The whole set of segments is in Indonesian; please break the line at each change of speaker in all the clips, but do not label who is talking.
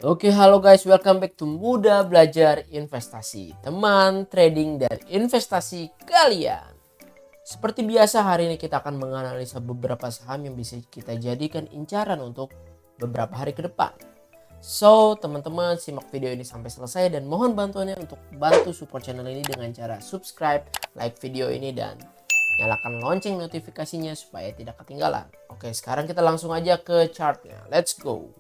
Oke, halo guys, welcome back to Muda Belajar Investasi, teman trading dan investasi kalian. Seperti biasa, hari ini kita akan menganalisa beberapa saham yang bisa kita jadikan incaran untuk beberapa hari ke depan. So, teman-teman simak video ini sampai selesai dan mohon bantuannya untuk bantu support channel ini dengan cara subscribe, like video ini, dan nyalakan lonceng notifikasinya supaya tidak ketinggalan. Oke, sekarang kita langsung aja ke chartnya. Let's go.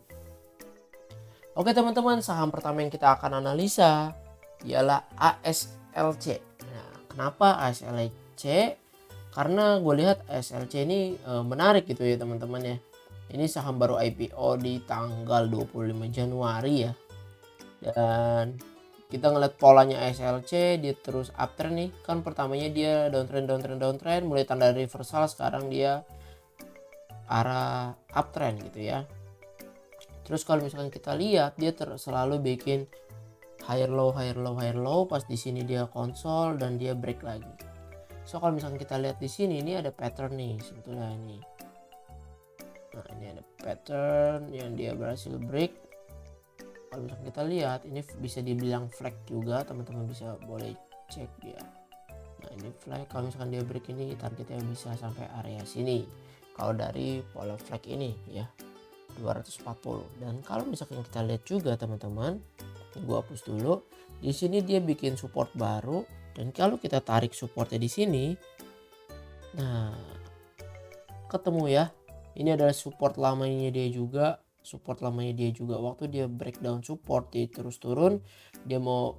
Oke teman-teman, saham pertama yang kita akan analisa ialah ASLC. Nah, kenapa ASLC? Karena gue lihat ASLC ini menarik gitu ya teman-teman ya. Ini saham baru IPO di tanggal 25 Januari ya. Dan kita ngeliat polanya ASLC, dia terus uptrend nih. Kan pertamanya dia downtrend, mulai tanda reversal, sekarang dia arah uptrend gitu ya. Terus kalau misalkan kita lihat, dia selalu bikin higher low. Pas di sini dia konsol dan dia break lagi. So kalau misalkan kita lihat di sini, ini ada pattern nih sebetulnya ini. Nah ini ada pattern yang dia berhasil break. Kalau misalkan kita lihat, ini bisa dibilang flag juga, teman-teman bisa boleh cek dia. Nah ini flag, kalau misalkan dia break ini targetnya bisa sampai area sini. Kalau dari pola flag ini ya. 240. Dan kalau misalkan kita lihat juga teman-teman, gua hapus dulu. Di sini dia bikin support baru, dan kalau kita tarik supportnya di sini, nah ketemu ya. Ini adalah support lamanya dia juga. Waktu dia breakdown support, dia terus turun, dia mau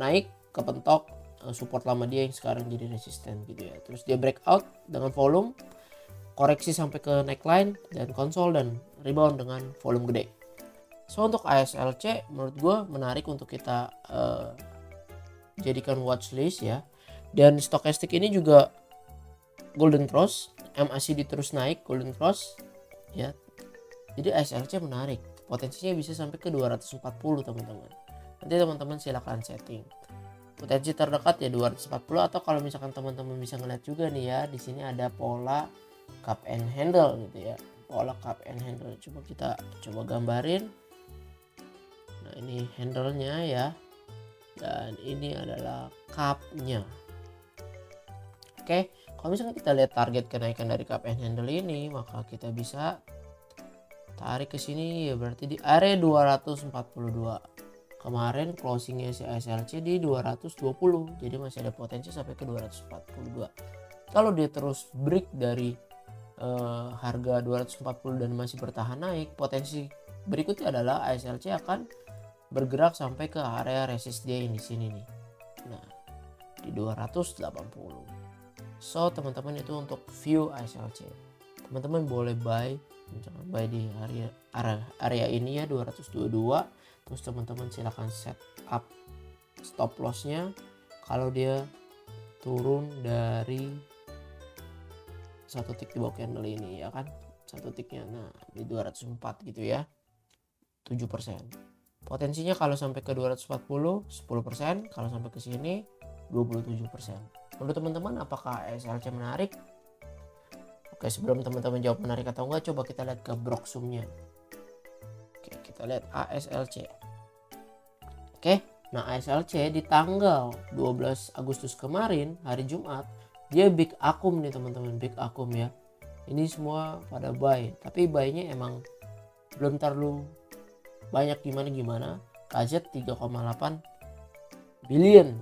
naik, kepentok support lama dia yang sekarang jadi resisten gitu ya. Terus dia breakout dengan volume, koreksi sampai ke neckline dan konsol dan rebound dengan volume gede. So untuk ASLC menurut gue menarik untuk kita jadikan watchlist ya. Dan stokastik ini juga golden cross, MACD terus naik golden cross ya. Jadi ASLC menarik, potensinya bisa sampai ke 240 teman-teman. Nanti teman-teman silakan setting. Potensi terdekat ya 240, atau kalau misalkan teman-teman bisa ngeliat juga nih ya, di sini ada pola cup and handle gitu ya. Pola cup and handle, kita coba gambarin. Nah ini handle-nya ya, dan ini adalah cup-nya. Oke, kalau misalnya kita lihat target kenaikan dari cup and handle ini, maka kita bisa tarik ke sini ya, berarti di area 242. Kemarin closingnya si ASLC di 220, jadi masih ada potensi sampai ke 242. Kalau dia terus break dari harga 240 dan masih bertahan naik, potensi berikutnya adalah ASLC akan bergerak sampai ke area resist dia yang di sini nih. Nah, di 280. So, teman-teman itu untuk view ASLC. Teman-teman boleh buy di area ini ya 222. Terus teman-teman silakan set up stop loss-nya kalau dia turun dari satu tick di bawah candle ini ya kan, satu ticknya nah di 204 gitu ya, 7%. Potensinya kalau sampai ke 240 10%, kalau sampai ke sini 27%. Menurut teman-teman apakah ASLC menarik? Oke, sebelum teman-teman jawab menarik atau enggak, coba kita lihat ke Broksum-nya. Oke, kita lihat ASLC. Oke, nah ASLC di tanggal 12 Agustus kemarin hari Jumat, dia big akum nih teman-teman, big akum ya. Ini semua pada buy, tapi buy-nya emang belum terlalu banyak gimana. KZ 3,8 billion.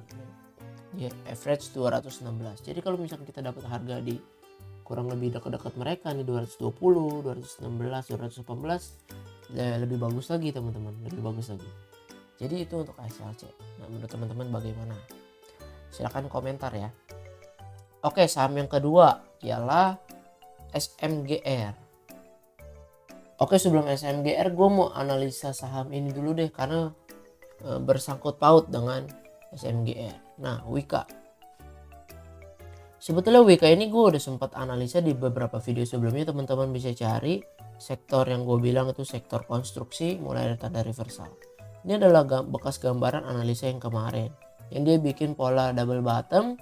Dia average 216. Jadi kalau misalkan kita dapat harga di kurang lebih dekat-dekat mereka nih 220, 216, 218, ya lebih bagus lagi teman-teman, lebih bagus lagi. Jadi itu untuk ASLC. Nah, menurut teman-teman bagaimana? Silahkan komentar ya. Oke, saham yang kedua ialah SMGR. Oke, sebelum SMGR gue mau analisa saham ini dulu deh, karena bersangkut paut dengan SMGR. Nah, Wika. Sebetulnya Wika ini gue udah sempat analisa di beberapa video sebelumnya, teman-teman bisa cari. Sektor yang gue bilang itu sektor konstruksi, mulai dari tanda reversal. Ini adalah bekas gambaran analisa yang kemarin, yang dia bikin pola double bottom.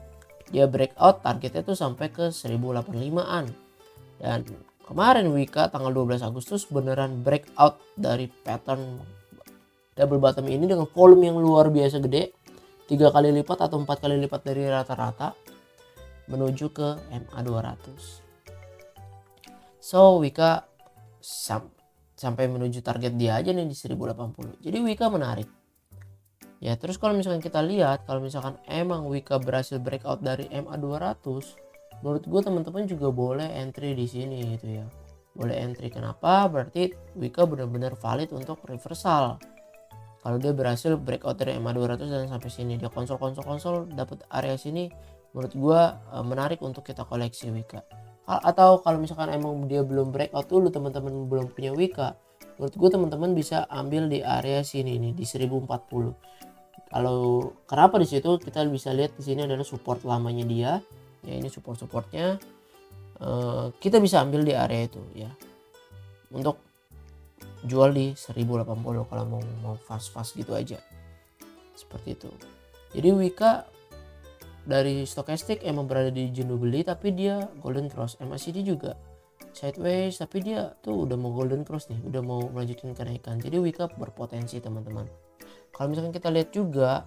Dia breakout, targetnya tuh sampai ke 1085-an. Dan kemarin Wika tanggal 12 Agustus beneran breakout dari pattern double bottom ini dengan volume yang luar biasa gede, 3 kali lipat atau 4 kali lipat dari rata-rata menuju ke MA 200. So Wika sampai menuju target dia aja nih di 1080. Jadi Wika menarik. Ya, terus kalau misalkan kita lihat, kalau misalkan emang Wika berhasil breakout dari MA 200, menurut gue teman-teman juga boleh entry di sini gitu ya. Boleh entry, kenapa? Berarti Wika benar-benar valid untuk reversal. Kalau dia berhasil breakout dari MA 200 dan sampai sini, dia konsol dapat area sini, menurut gue menarik untuk kita koleksi Wika. Atau kalau misalkan emang dia belum breakout dulu, teman-teman belum punya Wika, menurut gue teman-teman bisa ambil di area sini nih di 1040. Kalau kenapa di situ kita bisa lihat di sini adalah support lamanya dia. Ya, ini supportnya. Kita bisa ambil di area itu ya. Untuk jual di 1080 kalau mau fast gitu aja. Seperti itu. Jadi Wika dari stochastic emang berada di jenuh beli, tapi dia golden cross. MACD juga sideways, tapi dia tuh udah mau golden cross nih, udah mau melanjutkan kenaikan. Jadi Wika berpotensi teman-teman. Kalau misalkan kita lihat juga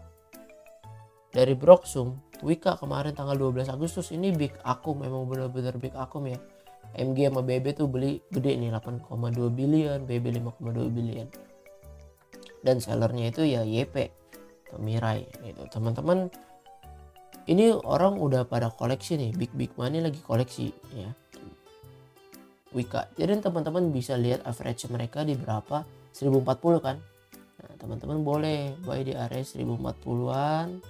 dari Broksum, Wika kemarin tanggal 12 Agustus ini big akum, memang benar-benar big akum ya. MG sama BB tuh beli gede nih, 8,2 billion, BB 5,2 billion. Dan sellernya itu ya YP, Pemirai gitu. Teman-teman, ini orang udah pada koleksi nih, big money lagi koleksi ya. Wika. Jadi teman-teman bisa lihat average mereka di berapa, 1040 kan. Nah, teman-teman boleh buy di area 1040-an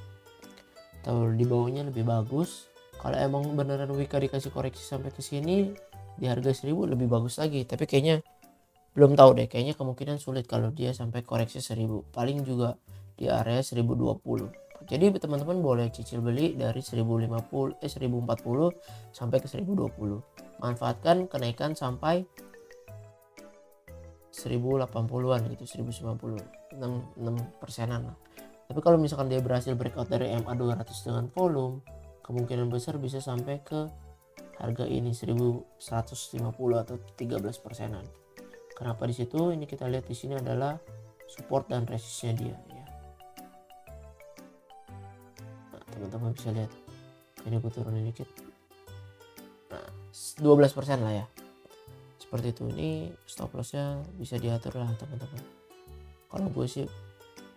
atau di bawahnya lebih bagus. Kalau emang beneran Wika dikasih koreksi sampai ke sini di harga 1000 lebih bagus lagi, tapi kayaknya belum tahu deh, kayaknya kemungkinan sulit kalau dia sampai koreksi 1000, paling juga di area 1020. Jadi teman-teman boleh cicil beli dari 1040 sampai ke 1020. Manfaatkan kenaikan sampai 1080-an gitu, 1090, 6%-an lah. Tapi kalau misalkan dia berhasil breakout dari MA 200 dengan volume, kemungkinan besar bisa sampai ke harga ini 1150 atau 13%-an. Kenapa di situ? Ini kita lihat di sini adalah support dan resistnya dia ya. Nah, teman-teman bisa lihat. Ini gue turunin dikit. Nah, 12% lah ya. Seperti itu. Ini stop lossnya bisa diatur lah teman-teman. Kalau gue sih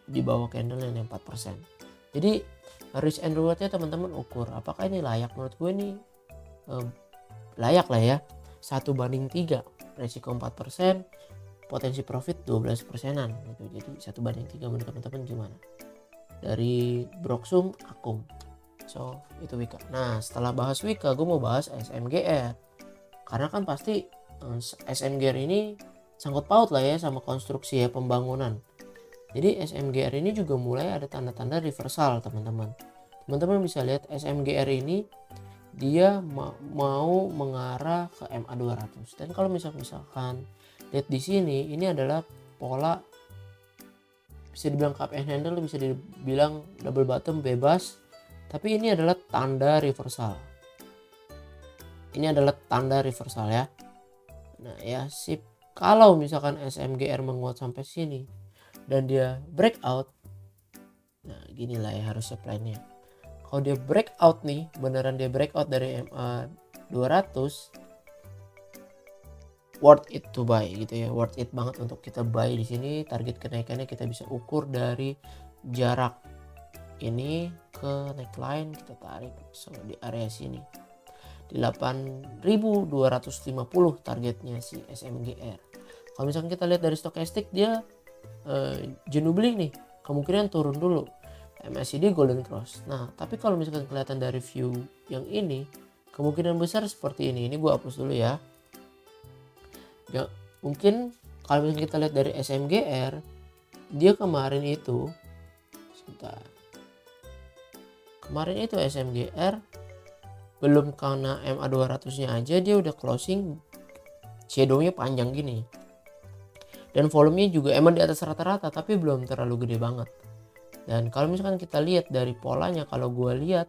di bawah candle yang 4%. Jadi risk and rewardnya teman-teman ukur apakah ini layak. Menurut gue ini layak lah ya. 1/3, resiko 4%, potensi profit 12%-an gitu. Jadi 1/3 menurut teman-teman gimana? Dari Broksum Akum. So itu Wika. Nah setelah bahas Wika, gue mau bahas SMGR. Karena kan pasti SMGR ini sangkut paut lah ya sama konstruksi ya, pembangunan. Jadi SMGR ini juga mulai ada tanda-tanda reversal teman-teman. Teman-teman bisa lihat SMGR ini dia mau mengarah ke MA 200. Dan kalau misalkan lihat di sini, ini adalah pola bisa dibilang cup and handle, bisa dibilang double bottom bebas. Tapi ini adalah tanda reversal. Ini adalah tanda reversal ya. Nah ya sip. Kalau misalkan SMGR menguat sampai sini dan dia breakout, nah gini lah ya harusnya plannya. Kalau dia breakout nih, beneran dia breakout dari MA 200, worth it to buy gitu ya, worth it banget untuk kita buy di sini. Target kenaikannya kita bisa ukur dari jarak ini ke neckline, kita tarik di area sini di 8.250 targetnya si SMGR. Kalau misalkan kita lihat dari stokastik, dia jenuh beli nih, kemungkinan turun dulu. MACD golden cross. Nah tapi kalau misalkan kelihatan dari view yang ini, kemungkinan besar seperti ini. Ini gue hapus dulu ya. Ya mungkin kalau misalkan kita lihat dari SMGR, dia kemarin itu SMGR belum kena MA 200 nya aja dia udah closing shadownya panjang gini. Dan volumenya juga emang di atas rata-rata tapi belum terlalu gede banget. Dan kalau misalkan kita lihat dari polanya, kalau gue lihat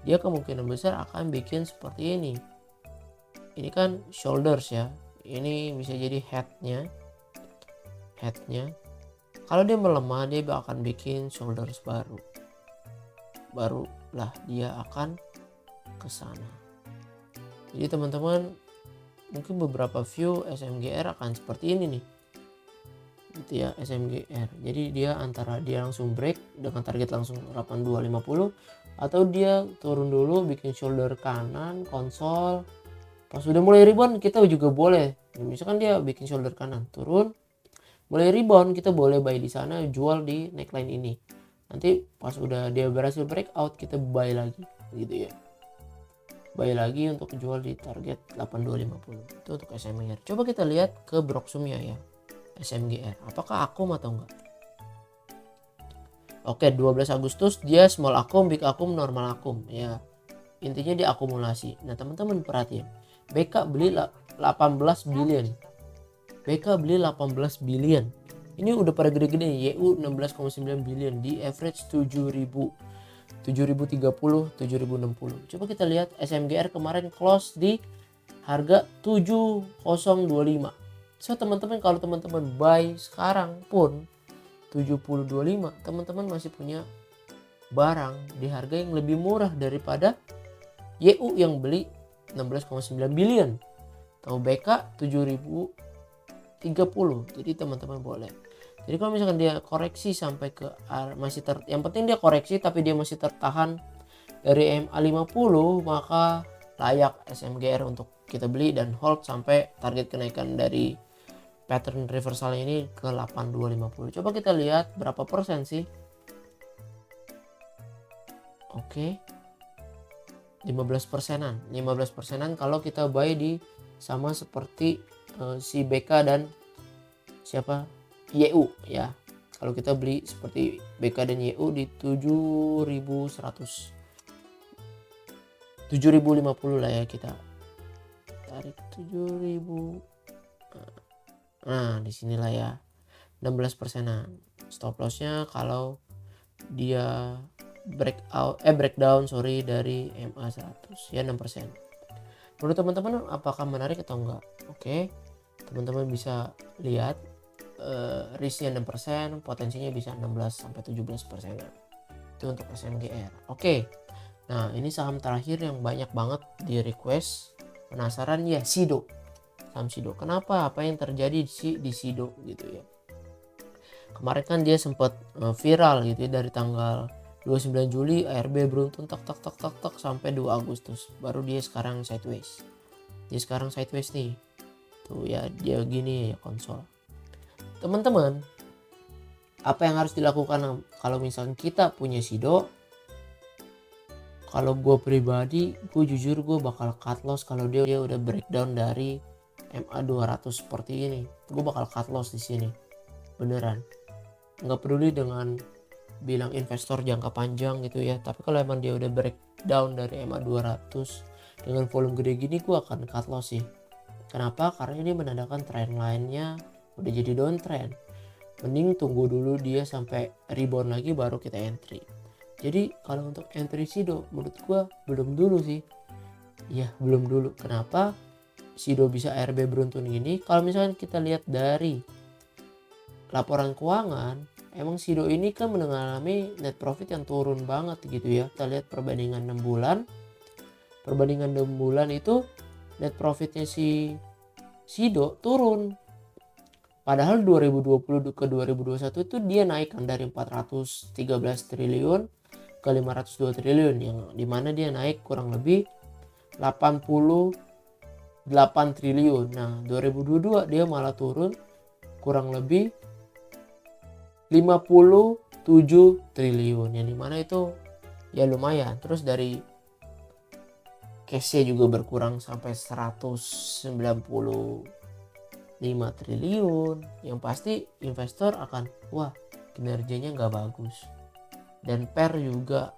dia kemungkinan besar akan bikin seperti ini. Ini kan shoulders ya. Ini bisa jadi headnya. Kalau dia melemah, dia akan bikin shoulders barulah dia akan ke sana. Jadi teman-teman, mungkin beberapa view SMGR akan seperti ini nih, gitu ya, SMGR. Jadi dia antara dia langsung break dengan target langsung 8250, atau dia turun dulu bikin shoulder kanan konsol, pas udah mulai rebound kita juga boleh, misalkan dia bikin shoulder kanan turun mulai rebound, kita boleh buy di sana, jual di neckline ini. Nanti pas udah dia berhasil breakout, kita buy lagi gitu ya. Buy lagi untuk jual di target 8250. Itu untuk SMGR. Coba kita lihat ke Broksumnya ya. SMGR. Apakah akum atau enggak? Oke, 12 Agustus dia small akum, big akum, normal akum ya. Intinya dia akumulasi. Nah, teman-teman perhatiin. BK beli 18 billion. BK beli 18 billion. Ini udah pada gede-gede, YU 16,9 billion di average 7.000, 7.030, 7.060. Coba kita lihat SMGR kemarin close di harga 7025. So teman-teman, kalau teman-teman buy sekarang pun 7025, teman-teman masih punya barang di harga yang lebih murah daripada YU yang beli 16,9 billion. Tahu BK 7.030. Jadi teman-teman boleh. Jadi kalau misalkan dia koreksi sampai ke yang penting dia koreksi tapi dia masih tertahan dari MA50, maka layak SMGR untuk kita beli dan hold sampai target kenaikan dari pattern reversal ini ke 8250. Coba kita lihat berapa persen sih. Oke. 15%-an. 15%-an kalau kita buy di sama seperti si BK dan siapa YU ya. Kalau kita beli seperti BK dan YU di 7.100, 7.050 lah ya, kita tarik 7.000. Nah disinilah ya, 16%-an. Stop lossnya kalau dia breakdown dari MA100 ya 6%. Menurut teman-teman apakah menarik atau enggak? Oke, teman-teman bisa lihat risknya 6%, potensinya bisa 16-17%. Itu untuk SMGR. Oke, nah ini saham terakhir yang banyak banget di request, penasaran ya, SIDO. Saham SIDO. Kenapa? Apa yang terjadi di SIDO gitu ya. Kemarin kan dia sempat viral gitu ya, dari tanggal 29 Juli ARB beruntun tak sampai 2 Agustus. Baru dia sekarang sideways. Dia sekarang sideways nih. Tuh ya, dia gini ya konsol. Teman-teman, apa yang harus dilakukan kalau misalnya kita punya SIDO? Kalau gue pribadi, gue jujur gue bakal cut loss kalau dia udah breakdown dari MA200 seperti ini. Gue bakal cut loss di sini. Beneran. Nggak peduli dengan bilang investor jangka panjang gitu ya, tapi kalau emang dia udah breakdown dari MA200 dengan volume gede gini, gue akan cut loss sih. Kenapa? Karena ini menandakan trend line-nya udah jadi downtrend. Mending tunggu dulu dia sampai rebound lagi baru kita entry. Jadi kalau untuk entry SIDO menurut gue belum dulu sih. Ya belum dulu. Kenapa? SIDO bisa ARB beruntun gini. Kalau misalnya kita lihat dari laporan keuangan, emang SIDO ini kan mengalami net profit yang turun banget gitu ya. Kita lihat perbandingan 6 bulan. Perbandingan 6 bulan itu net profitnya si SIDO turun. Padahal 2020 ke 2021 itu dia naik kan dari 413 triliun ke 502 triliun, yang dimana dia naik kurang lebih 88 triliun. Nah 2022 dia malah turun kurang lebih 57 triliun, yang dimana itu ya lumayan. Terus dari cash-nya juga berkurang sampai 195 triliun. Yang pasti investor akan wah kinerjanya nggak bagus, dan PER juga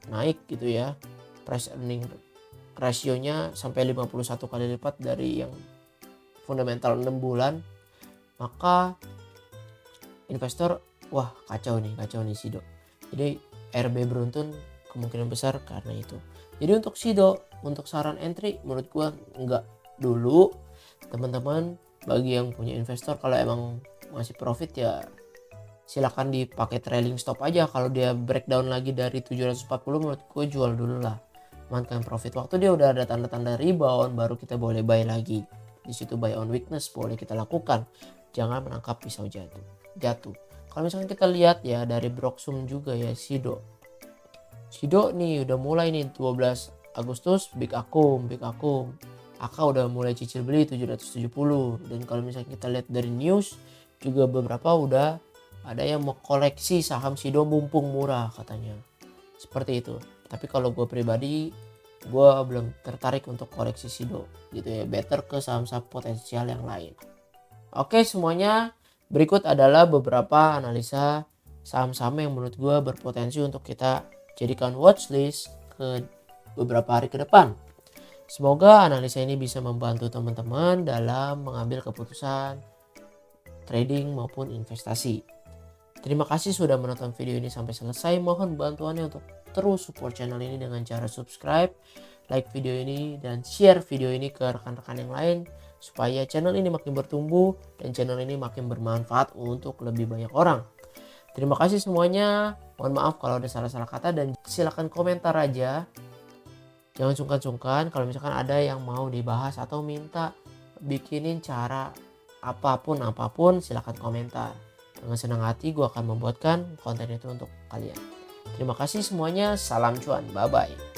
naik gitu ya, price earning rasionya sampai 51 kali lipat dari yang fundamental 6 bulan. Maka investor wah kacau nih SIDO. Jadi RB beruntun kemungkinan besar karena itu. Jadi untuk SIDO, untuk saran entry menurut gua enggak dulu. Teman-teman, bagi yang punya investor, kalau emang masih profit ya silakan dipakai trailing stop aja. Kalau dia breakdown lagi dari 740 menurut gue jual dulu lah, amankan profit. Waktu dia udah ada tanda-tanda rebound baru kita boleh buy lagi. Di situ buy on weakness boleh kita lakukan, jangan menangkap pisau jatuh. Kalau misalkan kita lihat ya dari Broksum juga ya, Sido nih udah mulai nih 12 Agustus big akum AK udah mulai cicil beli 770. Dan kalau misalnya kita lihat dari news juga beberapa udah ada yang mau koleksi saham Sido mumpung murah katanya, seperti itu. Tapi kalau gue pribadi, gue belum tertarik untuk koleksi Sido gitu ya, better ke saham-saham potensial yang lain. Oke semuanya, berikut adalah beberapa analisa saham-saham yang menurut gue berpotensi untuk kita jadikan watchlist ke beberapa hari ke depan. Semoga analisa ini bisa membantu teman-teman dalam mengambil keputusan trading maupun investasi. Terima kasih sudah menonton video ini sampai selesai. Mohon bantuannya untuk terus support channel ini dengan cara subscribe, like video ini, dan share video ini ke rekan-rekan yang lain supaya channel ini makin bertumbuh dan channel ini makin bermanfaat untuk lebih banyak orang. Terima kasih semuanya. Mohon maaf kalau ada salah-salah kata dan silakan komentar aja. Jangan sungkan-sungkan kalau misalkan ada yang mau dibahas atau minta bikinin cara apapun silakan komentar. Dengan senang hati gue akan membuatkan konten itu untuk kalian. Terima kasih semuanya. Salam cuan. Bye-bye.